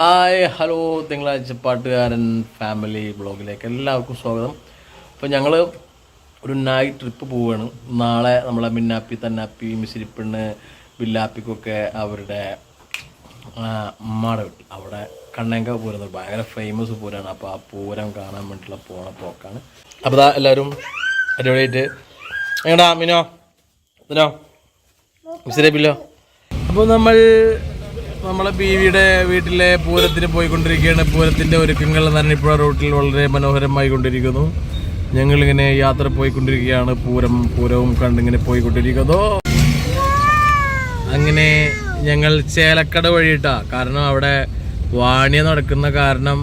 Hi hello തിങ്കളാഴ്ച പാട്ടുകാരൻ family ബ്ലോഗിലേക്ക് എല്ലാവർക്കും സ്വാഗതം. അപ്പോൾ ഞങ്ങൾ ഒരു നൈറ്റ് ട്രിപ്പ് പോവുകയാണ്. നാളെ നമ്മളെ മിന്നാപ്പി തന്നാപ്പി മിസിരിപ്പെണ്ണ് ബില്ലാപ്പിക്കൊക്കെ അവരുടെ അമ്മയുടെ വീട്ടിൽ അവിടെ കണ്ണേങ്ക പൂരം ഭയങ്കര ഫേമസ് പൂരമാണ്. അപ്പോൾ ആ പൂരം കാണാൻ വേണ്ടിയിട്ടുള്ള പോക്കാണ്. അപ്പോൾ ഇതാ എല്ലാവരും അടിപൊളിയായിട്ട് എങ്ങടാ മിനോ മിനോ മിസിരപ്പില്ലോ. അപ്പോൾ നമ്മളെ ബീവിയുടെ വീട്ടിലെ പൂരത്തിന് പോയിക്കൊണ്ടിരിക്കുകയാണ്. പൂരത്തിൻ്റെ ഒരുക്കങ്ങൾ നരണിപ്പുഴ റൂട്ടിൽ വളരെ മനോഹരമായി കൊണ്ടിരിക്കുന്നു. ഞങ്ങളിങ്ങനെ യാത്ര പോയിക്കൊണ്ടിരിക്കുകയാണ്. പൂരവും കണ്ടിങ്ങനെ പോയിക്കൊണ്ടിരിക്കുന്നു. അങ്ങനെ ഞങ്ങൾ ചേലക്കട വഴിയിട്ടാ, കാരണം അവിടെ വാണിയ നടക്കുന്ന കാരണം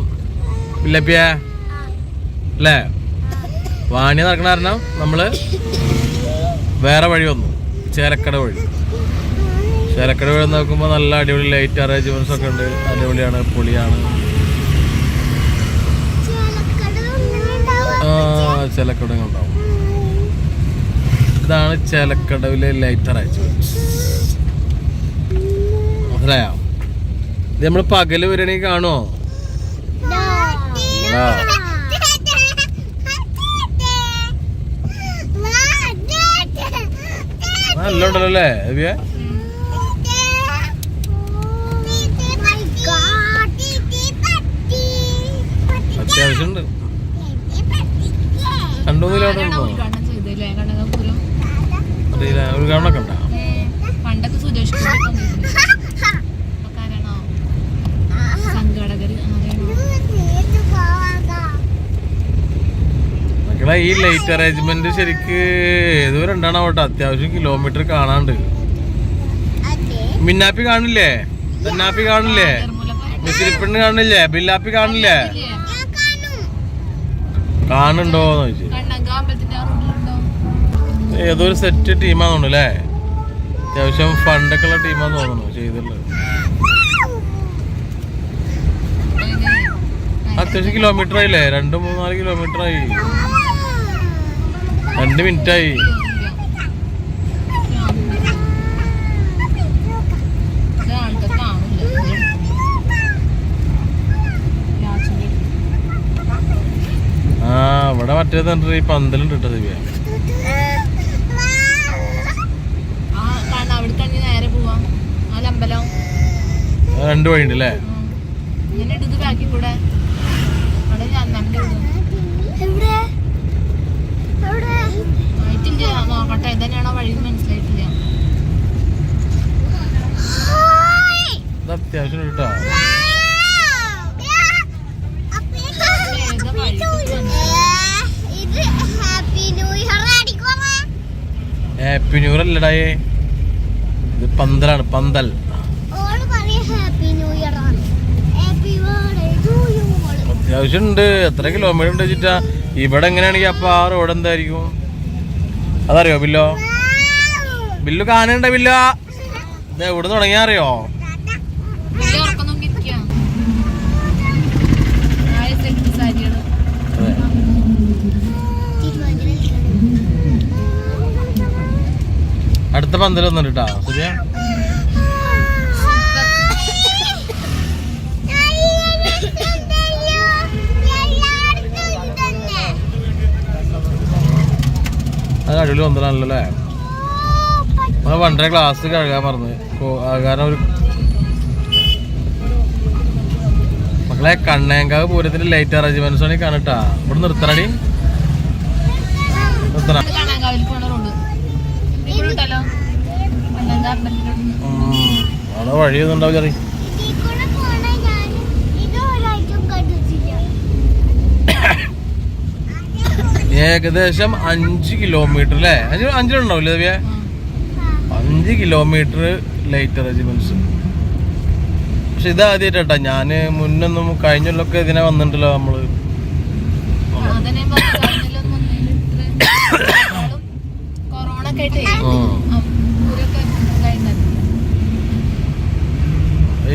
ഇല്ലപ്പിയ അല്ലേ, വാണിയ നടക്കുന്ന കാരണം നമ്മള് വേറെ വഴി വന്നു, ചേലക്കട വഴി. ചേലക്കട വഴി നോക്കുമ്പോൾ നല്ല അടിപൊളി ലൈറ്റ് അറേഞ്ച്മെന്റ്സ് ഒക്കെ ഉണ്ട്. അടിപൊളിയാണ്, പൊളിയാണ്. ചേലക്കട ഉണ്ടാവും. ഇതാണ് ചേലക്കടവിലെ ലൈറ്റ് അറേഞ്ച്മെന്റ്സ്. മനസ്സിലായോ? ഇത് നമ്മൾ പകല് വരികയാണെങ്കിൽ കാണുമോ? നല്ല ഉണ്ടല്ലോ അല്ലേ ദിവ്യ? അത്യാവശ്യമുണ്ട്. കണ്ടോന്നില്ല അറിയില്ല, ഒരു കണ്ണൊക്കെ ഉണ്ടാ. മക്കളെ ഈ ലൈറ്റ് അറേഞ്ച്മെന്റ് ശരിക്ക് ഏതുവരെ ഉണ്ടാണോ കേട്ടോ. അത്യാവശ്യം കിലോമീറ്റർ കാണാണ്ട്. മിന്നാപ്പി കാണില്ലേ, തന്നാപ്പി കാണില്ലേ, മിസിരിപ്പെണ്ണ് കാണില്ലേ, ബില്ലാപ്പി കാണില്ലേ? കാണുന്നുണ്ടോന്ന് ചോദിച്ചു. ഏതൊരു സെറ്റ് ടീമാന്ന് തോന്നുന്നു അല്ലേ, അത്യാവശ്യം ഫണ്ടൊക്കെ ഉള്ള ടീമാന്ന് തോന്നുന്നു ചെയ്തിട്ടുള്ളത്. അത്യാവശ്യം കിലോമീറ്റർ ആയില്ലേ, 2-3-4 കിലോമീറ്റർ ആയി, 2 മിനിറ്റ് ആയി. ഇവിടെ മറ്റേത് ഈ പന്തലുണ്ട് കേട്ടോ ദിവ്യ. രണ്ട് വഴിയുണ്ട് അല്ലേ? അത്യാവശ്യം കേട്ടോ. ഹാപ്പി ന്യൂ ഇയർ അല്ലടായേ, ഇത് പന്തലാണ്, പന്തൽ. അത്യാവശ്യം ഉണ്ട്. എത്ര കിലോമീറ്റർ ഉണ്ട് വെച്ചിട്ടാ? ഇവിടെ എങ്ങനെയാണെങ്കിൽ അപ്പൊ ആ റോഡ് എന്തായിരിക്കും അതറിയോ ബില്ലോ? ബില്ലു കാണണ്ട ബില്ലോ, ഇത് എവിടെ തുടങ്ങിയാ അറിയോ? അടുത്ത പന്തൽ വന്നിട്ട് കേട്ടോ ശരിയാ. അത് അടിപൊളി പന്തലാണല്ലോ അല്ലേ? നമ്മള് 1.5 ഗ്ലാസ് കഴുകാൻ മറന്ന്, കാരണം ഒരു മക്കളെ കണ്ണേങ്കാവ് പൂരത്തിന്റെ ലൈറ്റ് അറേഞ്ച്മെന്റ്സ് ആണ് കാണട്ടാ. ഇവിടെ നിർത്തണടി, നിർത്തണം. അവിടെ വഴിയൊന്നും ഉണ്ടാവില്ല അറിയ. ഏകദേശം 5 കിലോമീറ്റർ അല്ലേ, 5 ഉണ്ടാവില്ലേ ദിവ്യ? 5 കിലോമീറ്റർ ലൈറ്റ് അറേഞ്ച്മെന്റ്സ്. പക്ഷെ ഇത് ആദ്യമായിട്ടാ, ഞാന് മുന്നൊന്നും കഴിഞ്ഞൊല്ലൊക്കെ ഇതിനെ വന്നിട്ടുണ്ടല്ലോ നമ്മള്.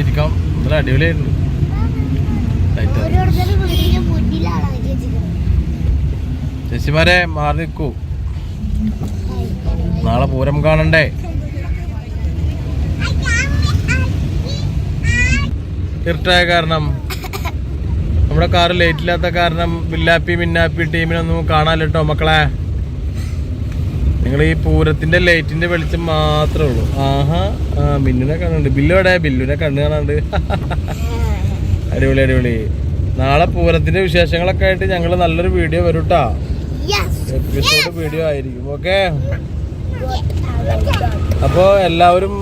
ഇരിക്കാം, നല്ല അടിപൊളിയായിരുന്നു. ചേച്ചിമാരെ മാറി നിൽക്കൂ, നാളെ പൂരം കാണണ്ടേ? ഇരുട്ടായ കാരണം നമ്മുടെ കാറ് ലേറ്റ് ഇല്ലാത്ത കാരണം ബില്ലാപ്പി മിന്നാപ്പി ടീമിനൊന്നും കാണാനില്ല കേട്ടോ മക്കളെ. നിങ്ങൾ ഈ പൂരത്തിന്റെ ലൈറ്റിന്റെ വെളിച്ചം മാത്രമേ ഉള്ളൂ. ആഹാ മിന്നുനെ കാണുന്നുണ്ട്. ബില്ലുടെ ബില്ലുനെ കണ്ണു കാണാണ്ട്. അടിപൊളി അടിപൊളി. നാളെ പൂരത്തിന്റെ വിശേഷങ്ങളൊക്കെ ആയിട്ട് ഞങ്ങൾ നല്ലൊരു വീഡിയോ വരും കേട്ടോ. എപ്പിസോഡ് വീഡിയോ ആയിരിക്കും. ഓക്കെ, അപ്പൊ എല്ലാവരും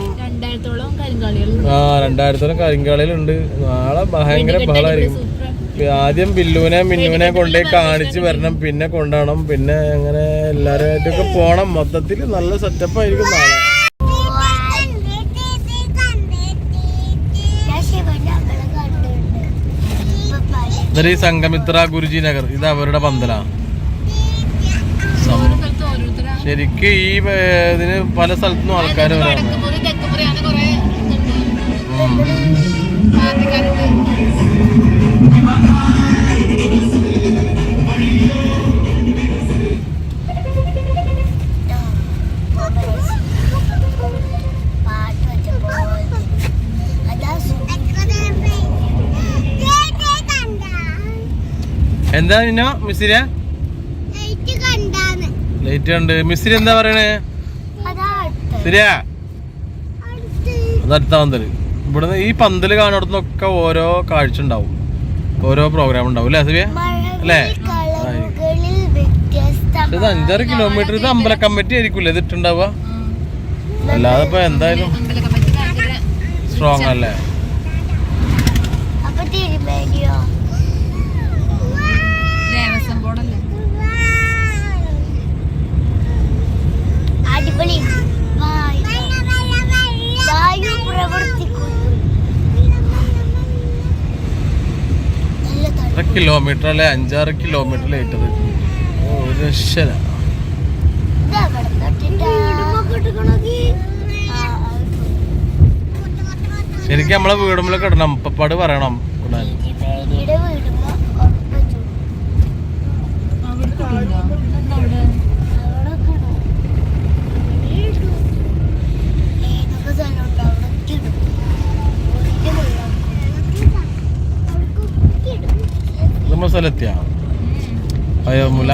2000-ഓളം കരിങ്കാളികളുണ്ട്. നാളെ ഭയങ്കര ബഹളായിരിക്കും. ആദ്യം ബില്ലുവിനെ മിന്നുവിനെ കൊണ്ടേ കാണിച്ച് വരണം, പിന്നെ കൊണ്ടുപോകണം, പിന്നെ അങ്ങനെ എല്ലാവരുമായിട്ടൊക്കെ പോണം. മൊത്തത്തിൽ നല്ല സെറ്റപ്പ് ആയിരിക്കും നാളെ. ഇതൊരു സംഘമിത്ര ഗുരുജി നഗർ, ഇത് അവരുടെ പന്തലാ. ശരിക്കും ഈ ഇതിന് പല സ്ഥലത്തുനിന്നും ആൾക്കാർ വരാം. എന്താ നിന്നോ മിസ്സിര ലൈറ്റ് കണ്ട് മിസ്സിരി എന്താ പറയണേ? ശരിയാ, അതടുത്ത പന്തല്. ഇവിടുന്ന് ഈ പന്തല് കാണുന്നിടത്തുനിന്നൊക്കെ ഓരോ കാഴ്ച ഉണ്ടാവും, ഓരോ പ്രോഗ്രാം ഉണ്ടാവും അല്ലേ സബിയ? അല്ലേ? ഇത് 5-6 കിലോമീറ്റർ. ഇത് അമ്പല കമ്മിറ്റി ആയിരിക്കൂല്ലേ ഇത് ഇട്ടുണ്ടാവുക? അല്ലാതെ ഇപ്പൊ എന്തായാലും സ്ട്രോങ് അല്ലേ? കിലോമീറ്റർ അല്ലെ? 5-6 കിലോമീറ്റർ ലേറ്റത്. ഒരു രക്ഷല. ശരിക്കും നമ്മളെ വീടുമ്പോഴൊക്കെ ഇടണം. പപ്പാട് പറയണം ഇടാൻ. സ്ഥലത്തിയാ പയ്യമുല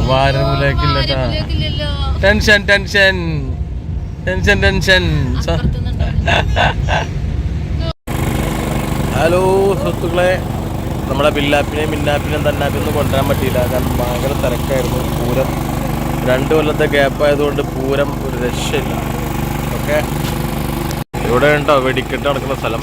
വാരമുലേക്കില്ലട്ടാ. Tension tension tension tension. Hello സുഹൃത്തുക്കളെ, നമ്മുടെ ബില്ലാപ്പിനെയും മിന്നാപ്പിനെയും തന്നാപ്പിനൊന്നും കൊണ്ടുവരാൻ പറ്റിയില്ല. കാരണം ഭയങ്കര തിരക്കായിരുന്നു. പൂരം 2 കൊല്ലത്തെ ഗ്യാപ്പ് ആയതുകൊണ്ട് പൂരം ഒരു രക്ഷയില്ല. ഓക്കെ, ഇവിടെ ഉണ്ടോ വെടിക്കെട്ട് നടക്കുന്ന സ്ഥലം.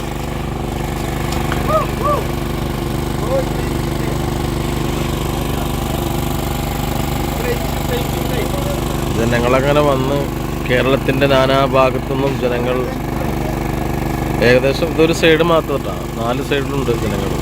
ജനങ്ങളങ്ങനെ വന്ന് കേരളത്തിൻ്റെ നാനാഭാഗത്തുനിന്നും ജനങ്ങൾ, ഏകദേശം ഇതൊരു സൈഡ് മാത്രം കേട്ടോ, 4 സൈഡിലുണ്ട് ജനങ്ങൾ.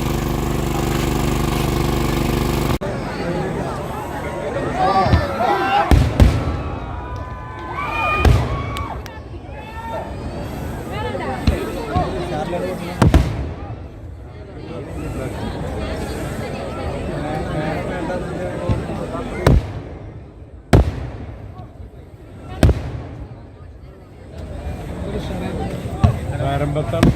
ആരംഭത്താണ്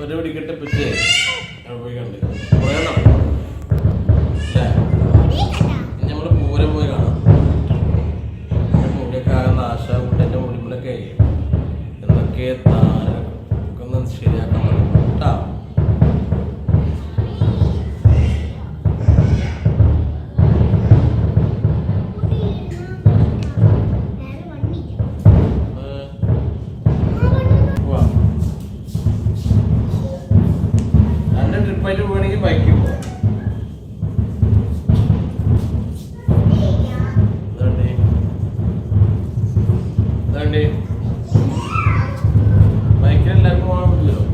ഒരു പിടിക്കട്ടെ പിച്ച് പോയി കണ്ട് പറയണം നമ്മള് പൂരം പോയി കാണാം. മുടിയൊക്കെ ആകെ നാശാകുട്ടൻ്റെ മുടിമുടിയൊക്കെ എന്തൊക്കെ താനൊക്കെ ഒന്ന് ശരിയാക്കാൻ പറ്റും കേട്ടാ. ട്രിപ്പായിട്ട് പോകണമെങ്കിൽ ബൈക്കിൽ പോവാം. ബൈക്കിൽ എല്ലാവർക്കും പോകാൻ പറ്റില്ലല്ലോ.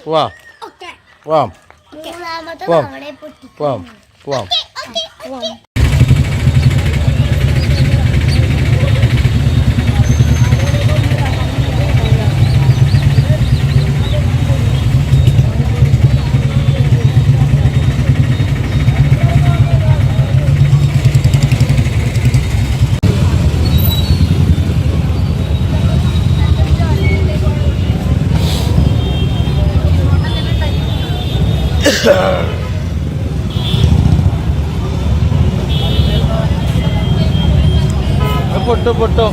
പോവാം പോവാം പോവാം പോവാം പോവാം. പൊട്ടോ പൊട്ടോ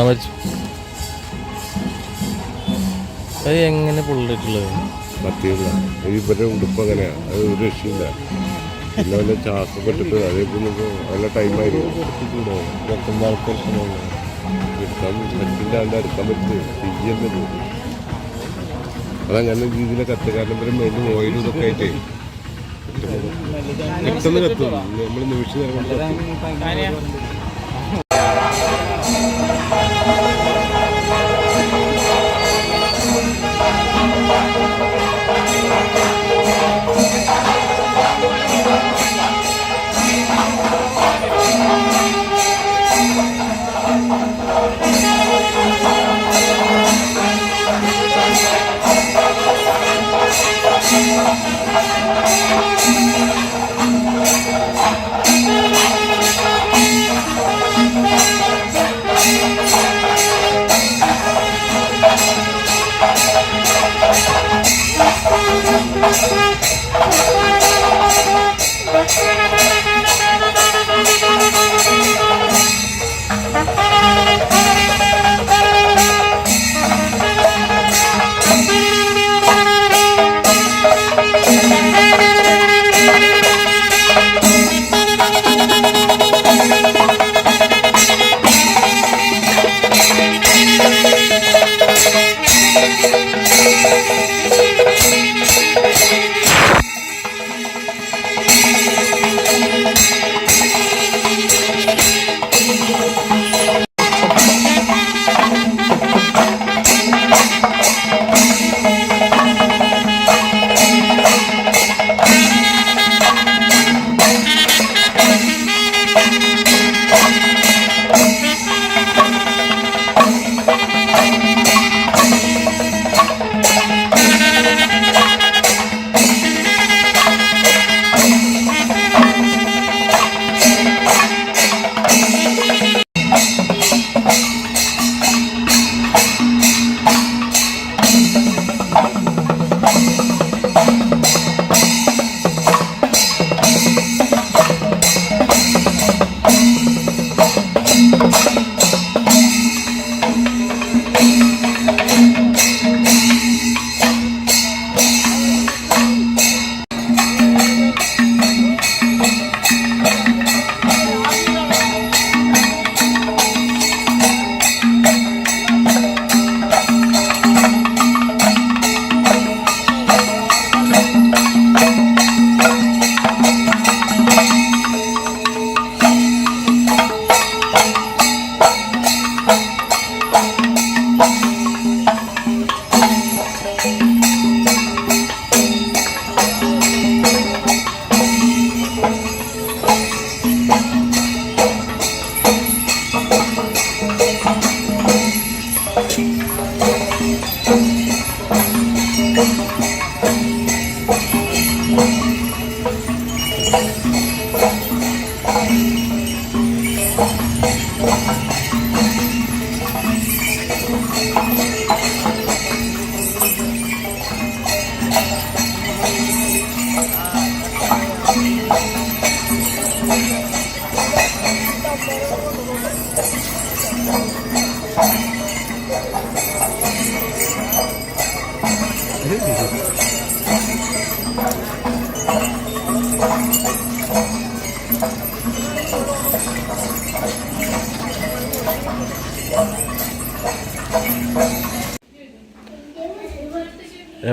മരിച്ചു. അത് എങ്ങനെ പൊള്ളിട്ടുള്ളത്? ഇവരുടെ ഉടുപ്പ് അങ്ങനെയാ, അത് ഒരു രക്ഷയില്ല. പിന്നെ വല്ല ചാക്കൊക്കെ ഇട്ടിട്ട് അതേപോലെ നല്ല ടൈമായിരിക്കും. എടുക്കാൻ പറ്റില്ല, അല്ല എടുക്കാൻ പറ്റില്ല, തീയല്ലേ പോകും. അതങ്ങനെ രീതിയിലെ കത്ത്. കാരണം ഇവരെ മേലും ഓയിലും ഇതൊക്കെ ആയിട്ടേ പെട്ടെന്ന് കത്തും. നമ്മൾ നിമിഷം നേരം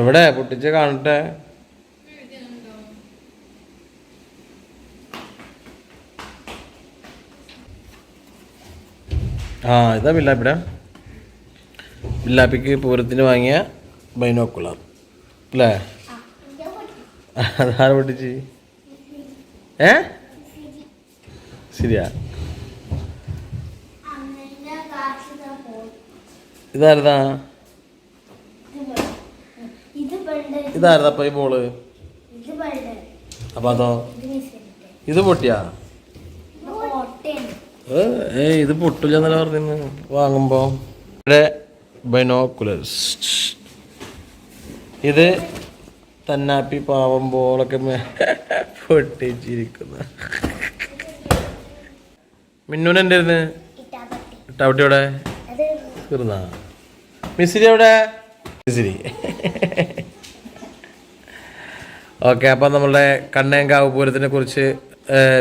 എവിടെ പൊട്ടിച്ച് കാണട്ടെ. ആ ഇതാ ബില്ലാപ്പിടെ. ബില്ലാപ്പിക്ക് പൂരത്തിന് വാങ്ങിയ ബൈനോക്കുലർ അല്ലേ? അതാരെ പൊട്ടിച്ച്? ശരിയാ. ഇതാരതാ? ഇതാരതാ ഈ ബോള്? അപ്പൊ അതോ ഇത് പൊട്ടിയാ? ഇത് പൊട്ടില്ല എന്നല്ല പറഞ്ഞു വാങ്ങുമ്പോ. ഇവിടെ ബൈനോക്കുലേഴ്സ്. ഇത് തന്നാപ്പി പാവം ബോളൊക്കെ പൊട്ടിച്ചിരിക്കുന്ന. മിന്നൂന് എന്തായിരുന്നു? ഇട്ടാവട്ടി എവിടെ? തീർന്നാ? മിസിരി എവിടെ? മിസിരി. ഓക്കെ, അപ്പം നമ്മളുടെ കണ്ണേങ്കാവ് പൂരത്തിനെ കുറിച്ച്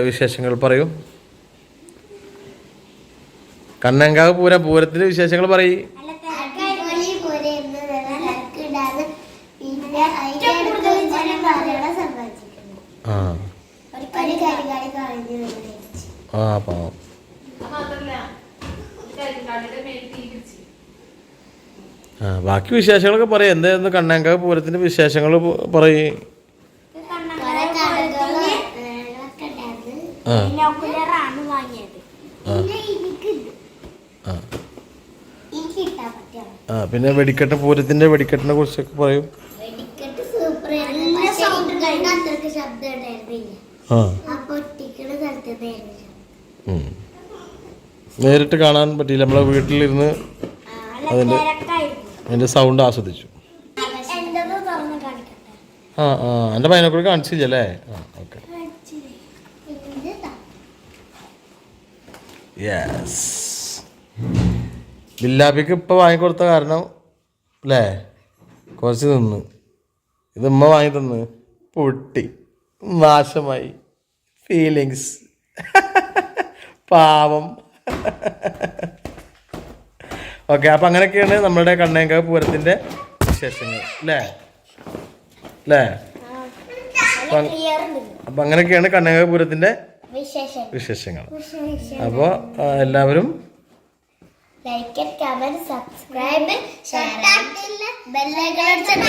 വിശേഷങ്ങൾ പറയൂ. കണ്ണേങ്കാവ് പൂരത്തിന്റെ വിശേഷങ്ങൾ പറയും. പാവം. ബാക്കി വിശേഷങ്ങളൊക്കെ പറയും. എന്തായിരുന്നു കണ്ണേങ്കാവ് പൂരത്തിന്റെ വിശേഷങ്ങൾ പറയും. പിന്നെ വെടിക്കെട്ട്, പൂരത്തിന്റെ വെടിക്കെട്ടിനെ കുറിച്ചൊക്കെ പറയും. നേരിട്ട് കാണാൻ പറ്റിയില്ല. നമ്മളെ വീട്ടിലിരുന്ന് അതിന്റെ സൗണ്ട് ആസ്വദിച്ചു. എൻ്റെ പയ്യനെക്കൂടെ കാണിച്ചില്ലല്ലേ? ഓക്കെ. യെസ്. ബില്ലാപ്പിക്ക് ഇപ്പം വാങ്ങിക്കൊടുത്ത കാരണം അല്ലേ? കുറച്ച് നിന്ന് ഇത് ഉമ്മ വാങ്ങി തന്ന് പൊട്ടി നാശമായി. ഫീലിങ്സ് പാവം. ഓക്കെ, അപ്പം അങ്ങനെയൊക്കെയാണ് നമ്മളുടെ കണ്ണേങ്കാവ് പൂരത്തിൻ്റെ വിശേഷങ്ങൾ അല്ലേ? അപ്പം അങ്ങനെയൊക്കെയാണ് കണ്ണേങ്കാവ് പൂരത്തിൻ്റെ വിശേഷങ്ങൾ. അപ്പോൾ എല്ലാവരും like, comment, subscribe, share, bell icon